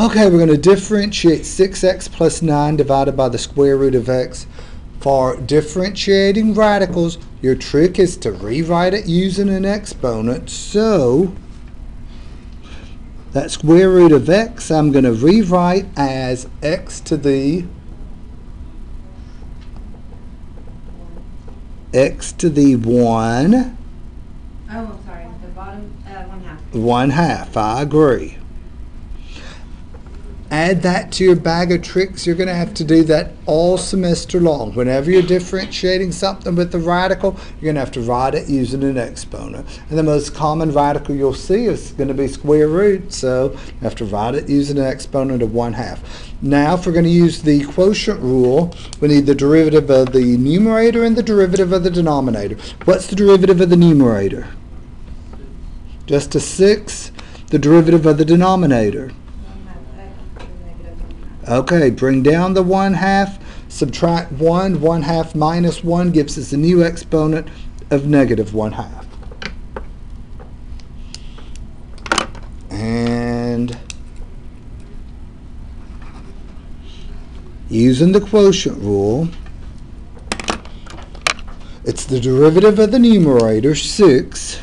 Okay, we're going to differentiate 6x plus 9 divided by the square root of x. For differentiating radicals, your trick is to rewrite it using an exponent. So, that square root of x I'm going to rewrite as x to the 1. Oh, I'm sorry. The bottom, 1/2. 1/2, I agree. Add that to your bag of tricks. You're going to have to do that all semester long. Whenever you're differentiating something with the radical, you're going to have to write it using an exponent. And the most common radical you'll see is going to be square root, so you have to write it using an exponent of 1/2. Now, if we're going to use the quotient rule, we need the derivative of the numerator and the derivative of the denominator. What's the derivative of the numerator? Just a 6. The derivative of the denominator? Okay, bring down the 1/2, subtract 1, 1/2 minus 1 gives us a new exponent of negative 1/2. And using the quotient rule, it's the derivative of the numerator, 6,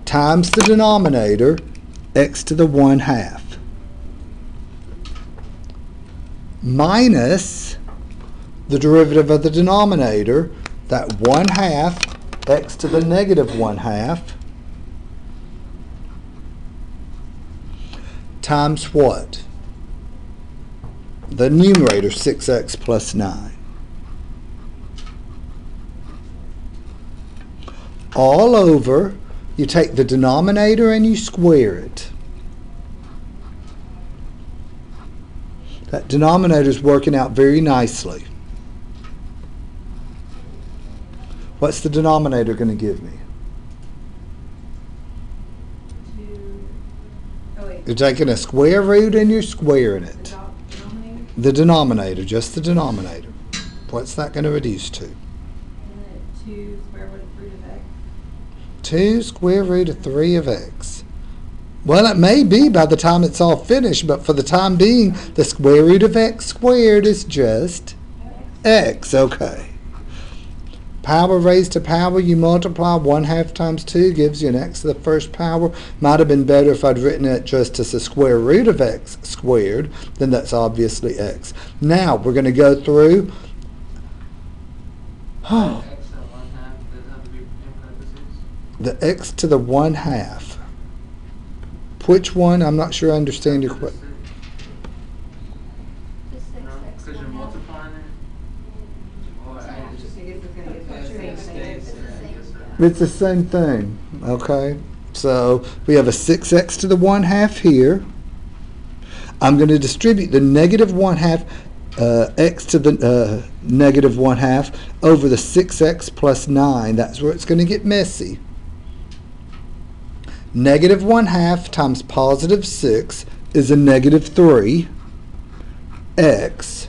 times the denominator, x to the 1/2. Minus the derivative of the denominator, that 1/2 x to the negative 1/2 times what? The numerator, 6x plus 9. All over, you take the denominator and you square it. That denominator is working out very nicely. What's the denominator going to give me? You're taking a square root and you're squaring it. The denominator, just the denominator. What's that going to reduce to? 2 square root of 3 of x. 2 square root of 3 of x. Well, it may be by the time it's all finished, but for the time being, the square root of x squared is just x. Okay. Power raised to power, you multiply 1/2 times 2 gives you an x to the first power. Might have been better if I'd written it just as the square root of x squared. Then that's obviously x. Now, we're going to go through. The x to the 1/2. Which one? I'm not sure I understand your question. Because you're multiplying it? It's the same thing. Okay. So we have a 6x to the 1/2 here. I'm going to distribute the negative 1/2 x to the negative 1/2 over the 6x plus 9. That's where it's going to get messy. Negative 1/2 times positive 6 is a negative 3 x.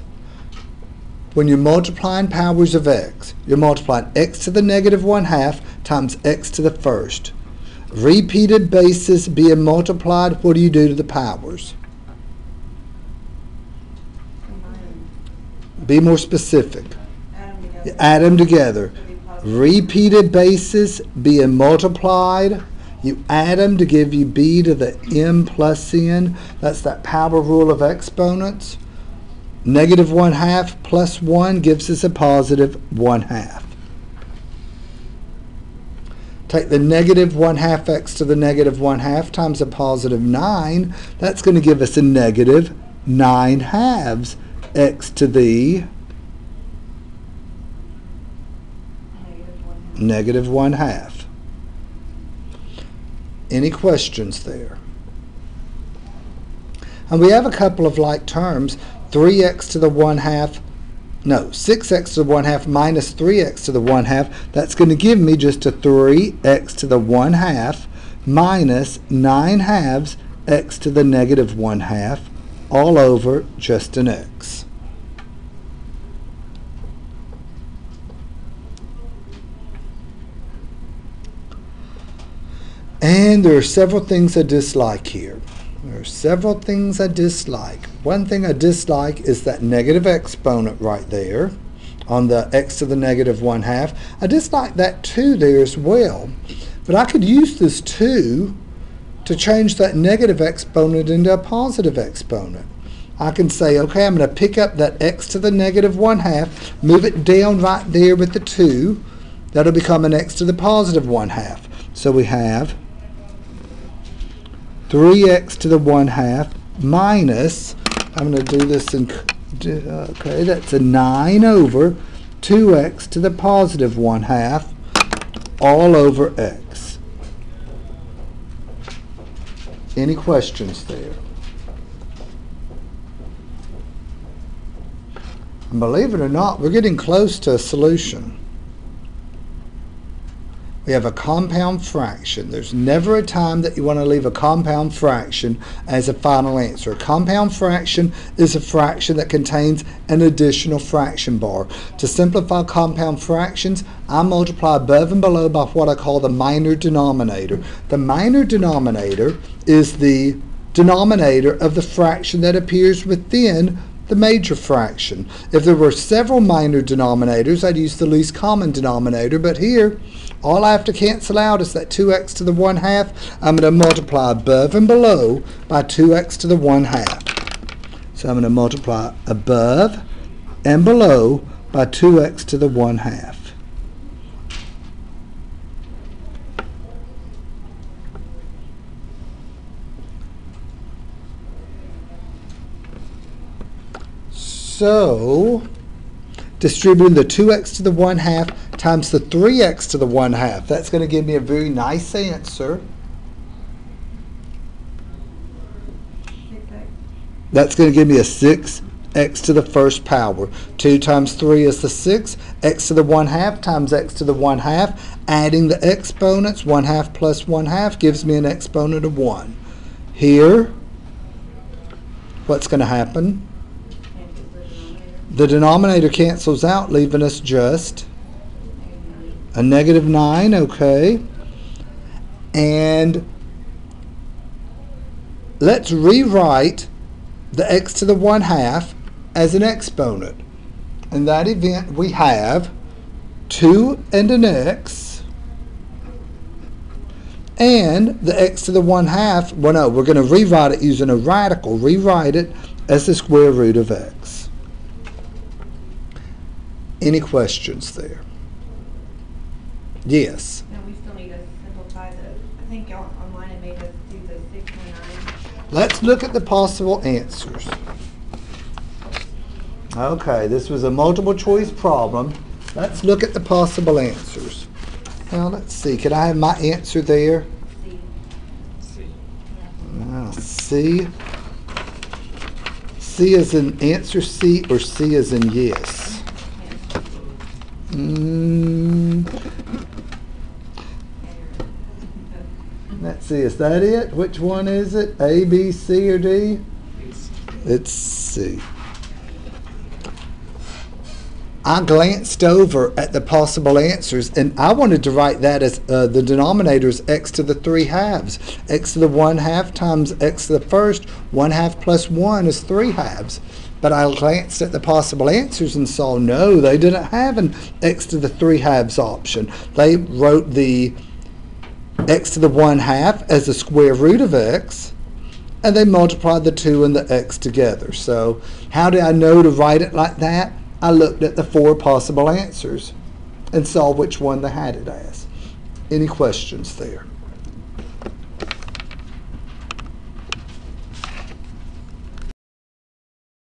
When you're multiplying powers of x, you're multiplying x to the negative 1/2 times x to the first. Repeated bases being multiplied, what do you do to the powers? Be more specific. Add them together. Repeated bases being multiplied, you add them to give you b to the m plus n. That's that power rule of exponents. Negative 1/2 plus 1 gives us a positive 1/2. Take the negative 1/2 x to the negative 1/2 times a positive 9. That's going to give us a negative 9/2 x to the negative 1/2. Any questions there? And we have a couple of like terms. 3x to the 1/2, no, 6x to the 1/2 minus 3x to the 1/2. That's going to give me just a 3x to the 1/2 minus 9/2 x to the negative 1/2 all over just an x. And there are several things I dislike here. There are several things I dislike. One thing I dislike is that negative exponent right there on the x to the negative 1/2. I dislike that 2 there as well. But I could use this 2 to change that negative exponent into a positive exponent. I can say, okay, I'm going to pick up that x to the negative 1/2, move it down right there with the 2. That'll become an x to the positive 1/2. So we have 3x to the 1/2 minus, I'm going to do this in, okay, that's a 9 over 2x to the positive 1/2 all over x. Any questions there? And believe it or not, we're getting close to a solution. We have a compound fraction. There's never a time that you want to leave a compound fraction as a final answer. A compound fraction is a fraction that contains an additional fraction bar. To simplify compound fractions, I multiply above and below by what I call the minor denominator. The minor denominator is the denominator of the fraction that appears within the major fraction. If there were several minor denominators, I'd use the least common denominator, but here all I have to cancel out is that 2x to the 1/2. I'm going to multiply above and below by 2x to the 1/2. So I'm going to multiply above and below by 2x to the 1/2. So, distributing the 2x to the 1/2 times the 3x to the 1/2. That's going to give me a very nice answer. 6x. That's going to give me a 6x to the first power. 2 times 3 is the 6. X to the 1/2 times x to the 1/2. Adding the exponents, 1/2 plus 1/2 gives me an exponent of 1. Here, what's going to happen? The denominator cancels out, leaving us just a negative 9, okay. And let's rewrite the x to the 1/2 as an exponent. In that event, we have 2 and an x, and the x to the 1/2, well no, we're going to rewrite it using a radical, rewrite it as the square root of x. Any questions there? Yes. No, we still need to simplify the, I think y'all online it made us do the 6 and 9. Let's look at the possible answers. Okay, this was a multiple choice problem. Let's look at the possible answers. Now let's see, can I have my answer there? C. Now, C. C as in answer C or C as in yes? Let's see, is that it? Which one is it? A, B, C, or D? It's C. I glanced over at the possible answers, and I wanted to write that as the denominator is x to the 3/2. X to the 1/2 times x to the first, 1/2 plus 1 is 3/2. But I glanced at the possible answers and saw no, they didn't have an x to the 3/2 option. They wrote the x to the 1/2 as the square root of x, and they multiplied the 2 and the x together. So how did I know to write it like that? I looked at the 4 possible answers and saw which one they had it as. Any questions there?